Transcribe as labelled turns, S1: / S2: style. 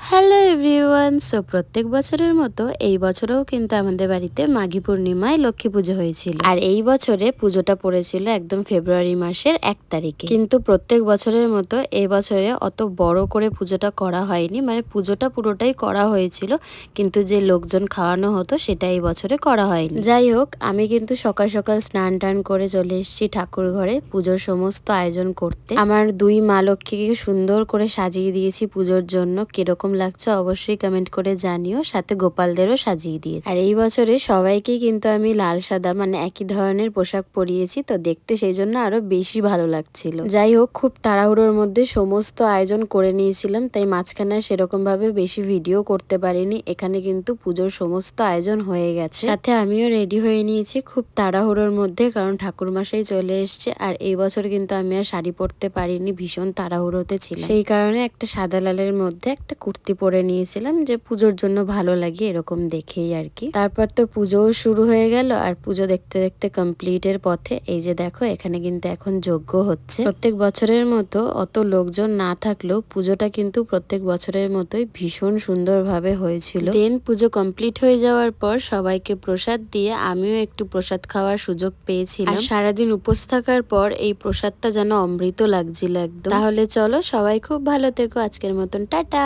S1: Hello everyone. প্রত্যেক বছরের মতো এই বছরেও কিন্তু আমাদের বাড়িতে মাঘী পূর্ণিমায় লক্ষ্মী পুজো হয়েছিল। আর এই বছরে পুজোটা পড়েছিল একদম ফেব্রুয়ারি মাসের 1 তারিখে। কিন্তু প্রত্যেক বছরের মতো এই বছরে অত বড় করে পুজোটা করা হয়নি, মানে পুজোটা পুরোটাই করা হয়েছিল, কিন্তু যে লোকজন খাওয়ানো হতো সেটা এই বছরে করা হয়নি। যাই হোক, আমি কিন্তু সকাল সকাল স্নান টান করে চলে এসেছি ঠাকুর ঘরে পুজোর সমস্ত আয়োজন করতে। আমার দুই মা লক্ষ্মীকে সুন্দর করে সাজিয়ে দিয়েছি পুজোর জন্য। কিরকম লাগছে অবশ্যই কমেন্ট করে জানিও। সাথে গোপালদেরও সাজিয়ে দিয়েছি। আর এই বছরে সবাইকেই কিন্তু আমি লাল সাদা মানে একই ধরনের পোশাক পরিয়েছি, তো দেখতে সেই জন্য আরো বেশি ভালো লাগছিল। যাই হোক, খুব তাড়াহুড়োর মধ্যে সমস্ত আয়োজন করে নিয়েছিলাম, তাই মাঝখানে সেরকম ভাবে বেশি ভিডিও করতে পারিনি। এখানে কিন্তু পুজোর সমস্ত আয়োজন হয়ে গেছে, সাথে আমিও রেডি হয়ে নিয়েছি খুব তাড়াহুড়োর মধ্যে, কারণ ঠাকুরমশাই চলে এসছে। আর এই বছর কিন্তু আমি আর শাড়ি পরতে পারিনি, ভীষণ তাড়াহুড়োতে ছিলাম। সেই কারণে একটা সাদা লালের মধ্যে একটা কুর্তি পরে নিয়েছিলাম, যে পুজোর জন্য ভালো লাগে এরকম দেখেই আর কি। তারপর তো পুজোও শুরু হয়ে গেল, আর পুজো দেখতে দেখতে কমপ্লিটের পথে। এই যে দেখো, এখানে কিন্তু এখন যজ্ঞ হচ্ছে। প্রত্যেক বছরের মতো অত লোকজন না থাকলেও পুজোটা কিন্তু প্রত্যেক বছরের মতোই ভীষণ সুন্দরভাবে হয়েছিল। দেন পুজো কমপ্লিট হয়ে যাওয়ার পর সবাইকে প্রসাদ দিয়ে আমিও একটু প্রসাদ খাওয়ার সুযোগ পেয়েছিলাম। আর সারাদিন উপোস থাকার পর এই প্রসাদটা যেন অমৃত লাগছিল একদম। তাহলে চলো, সবাই খুব ভালো থেকো। আজকের মতন টাটা।